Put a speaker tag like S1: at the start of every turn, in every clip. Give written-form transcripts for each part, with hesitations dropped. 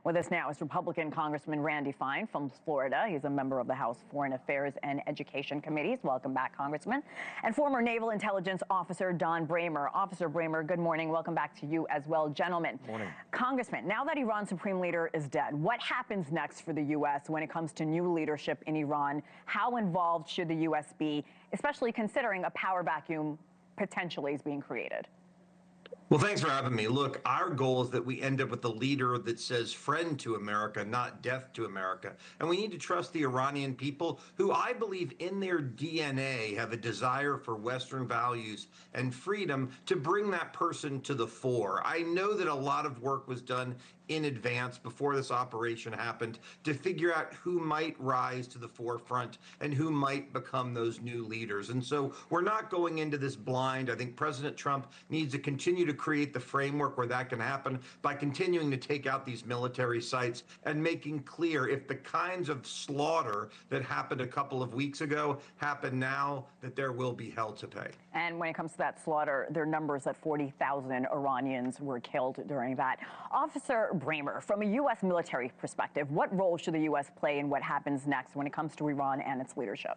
S1: With us now is Republican Congressman Randy Fine from Florida. He's a member of the House Foreign Affairs and Education Committees. Welcome back, Congressman. And former Naval Intelligence Officer Don Bramer. Officer Bramer, good morning. Welcome back to you as well, gentlemen.
S2: Morning.
S1: Congressman, now that Iran's supreme leader is dead, what happens next for the U.S. when it comes to new leadership in Iran? How involved should the U.S. be, especially considering a power vacuum potentially is being created?
S3: Well, thanks for having me. Look, our goal is that we end up with a leader that says friend to America, not death to America. And we need to trust the Iranian people, who I believe in their DNA have a desire for Western values and freedom, to bring that person to the fore. I know that a lot of work was done in advance before this operation happened to figure out who might rise to the forefront and who might become those new leaders. And so we're not going into this blind. I think President Trump needs to continue to create the framework where that can happen by continuing to take out these military sites and making clear, if the kinds of slaughter that happened a couple of weeks ago happen now, that there will be hell to pay.
S1: And when it comes to that slaughter, there are numbers that 40,000 Iranians were killed during that. Officer Bramer, from a U.S. military perspective, what role should the U.S. play in what happens next when it comes to Iran and its leadership?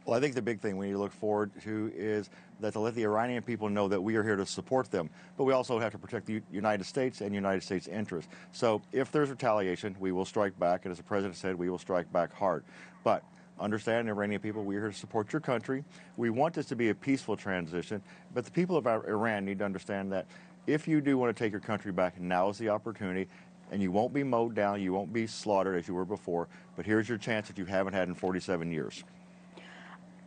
S2: Well, I think the big thing we need to look forward to is that to let the Iranian people know that we are here to support them. But we also have to protect the United States and United States interests. So if there's retaliation, we will strike back. And as the president said, we will strike back hard. But understand, Iranian people, we're here to support your country. We want this to be a peaceful transition. But the people of Iran need to understand that if you do want to take your country back, now is the opportunity. And you won't be mowed down. You won't be slaughtered as you were before. But here's your chance that you haven't had in 47 years.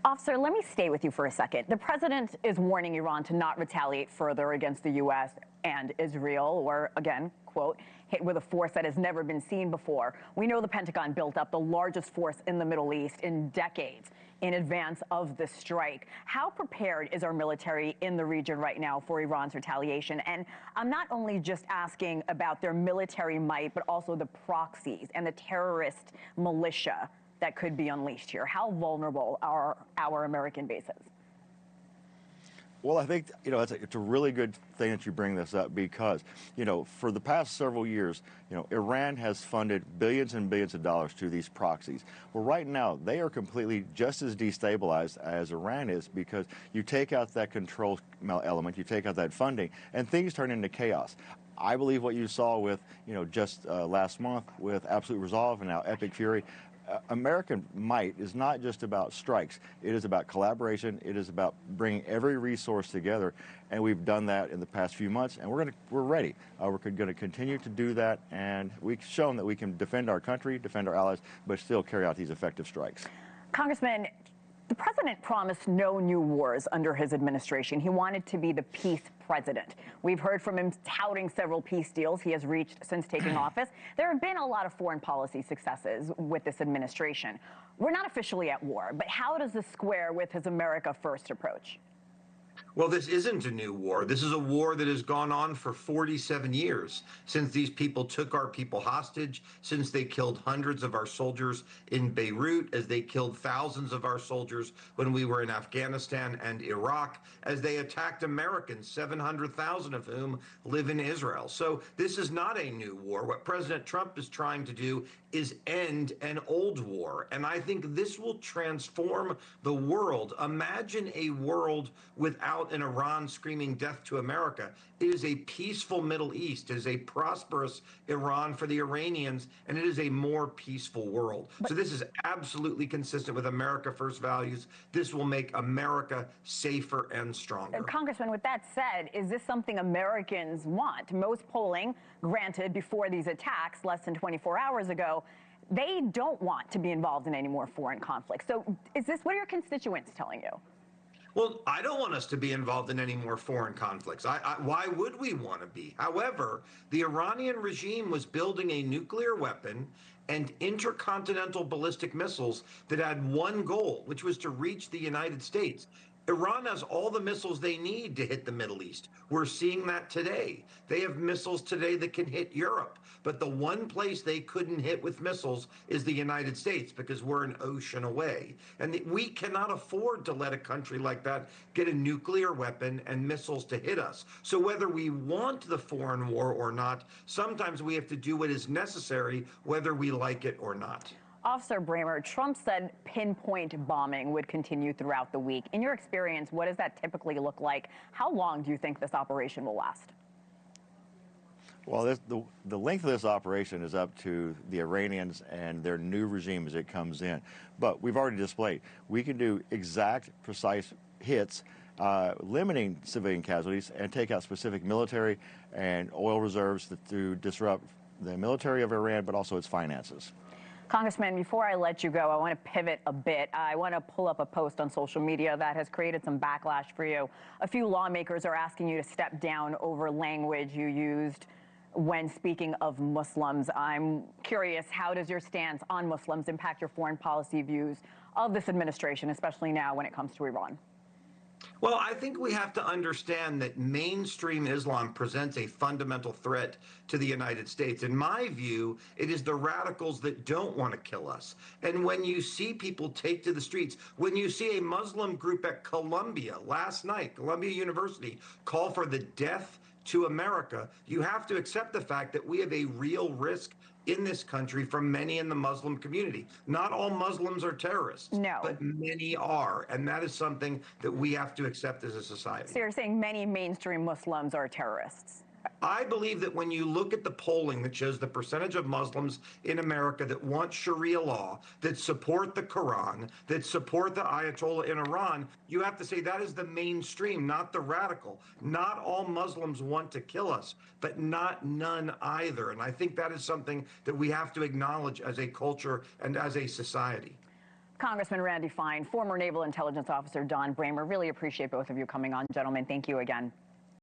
S1: Officer, let me stay with you for a second. The president is warning Iran to not retaliate further against the U.S. and Israel, or again, quote, hit with a force that has never been seen before. We know the Pentagon built up the largest force in the Middle East in decades in advance of the strike. How prepared is our military in the region right now for Iran's retaliation? And I'm not only just asking about their military might, but also the proxies and the terrorist militia that could be unleashed here. How vulnerable are our American bases?
S2: Well, I think, it's a really good thing that you bring this up because, for the past several years, Iran has funded billions and billions of dollars to these proxies. Well, right now, they are completely just as destabilized as Iran is because you take out that control element, you take out that funding, and things turn into chaos. I believe what you saw with, just last month with Absolute Resolve and now Epic Fury, American might is not just about strikes. It is about collaboration. It is about bringing every resource together, and we've done that in the past few months, and we're ready. We're going to continue to do that, and we've shown that we can defend our country, defend our allies, but still carry out these effective strikes.
S1: Congressman, the president promised no new wars under his administration. He wanted to be the peace president. We've heard from him touting several peace deals he has reached since taking office. There have been a lot of foreign policy successes with this administration. We're not officially at war, but how does this square with his America First approach?
S3: Well, this isn't a new war. This is a war that has gone on for 47 years, since these people took our people hostage, since they killed hundreds of our soldiers in Beirut, as they killed thousands of our soldiers when we were in Afghanistan and Iraq, as they attacked Americans, 700,000 of whom live in Israel. So this is not a new war. What President Trump is trying to do is end an old war. And I think this will transform the world. Imagine a world without an Iran screaming death to America. It is a peaceful Middle East. It is a prosperous Iran for the Iranians, and it is a more peaceful world. So this is absolutely consistent with America First values. This will make America safer and stronger.
S1: Congressman, with that said, is this something Americans want? Most polling, granted, before these attacks less than 24 hours ago, they don't want to be involved in any more foreign conflicts. So what are your constituents telling you?
S3: Well, I don't want us to be involved in any more foreign conflicts. Why would we want to be? However, the Iranian regime was building a nuclear weapon and intercontinental ballistic missiles that had one goal, which was to reach the United States. Iran has all the missiles they need to hit the Middle East. We're seeing that today. They have missiles today that can hit Europe. But the one place they couldn't hit with missiles is the United States because we're an ocean away. And we cannot afford to let a country like that get a nuclear weapon and missiles to hit us. So whether we want the foreign war or not, sometimes we have to do what is necessary, whether we like it or not.
S1: Officer Bramer, Trump said pinpoint bombing would continue throughout the week. In your experience, what does that typically look like? How long do you think this operation will last?
S2: Well, the length of this operation is up to the Iranians and their new regime as it comes in. But we've already displayed we can do exact, precise hits, limiting civilian casualties and take out specific military and oil reserves to disrupt the military of Iran, but also its finances.
S1: Congressman, before I let you go, I want to pivot a bit. I want to pull up a post on social media that has created some backlash for you. A few lawmakers are asking you to step down over language you used when speaking of Muslims. I'm curious, how does your stance on Muslims impact your foreign policy views of this administration, especially now when it comes to Iran?
S3: Well, I think we have to understand that mainstream Islam presents a fundamental threat to the United States. In my view, it is the radicals that don't want to kill us. And when you see people take to the streets, when you see a Muslim group at Columbia last night, Columbia University, call for the death to America, you have to accept the fact that we have a real risk in this country from many in the Muslim community. Not all Muslims are terrorists,
S1: No.
S3: but many are. And that is something that we have to accept as a society.
S1: So you're saying many mainstream Muslims are terrorists?
S3: I believe that when you look at the polling that shows the percentage of Muslims in America that want Sharia law, that support the Quran, that support the Ayatollah in Iran, you have to say that is the mainstream, not the radical. Not all Muslims want to kill us, but none either. And I think that is something that we have to acknowledge as a culture and as a society.
S1: Congressman Randy Fine, former Naval Intelligence Officer Don Bramer, really appreciate both of you coming on, gentlemen. Thank you again.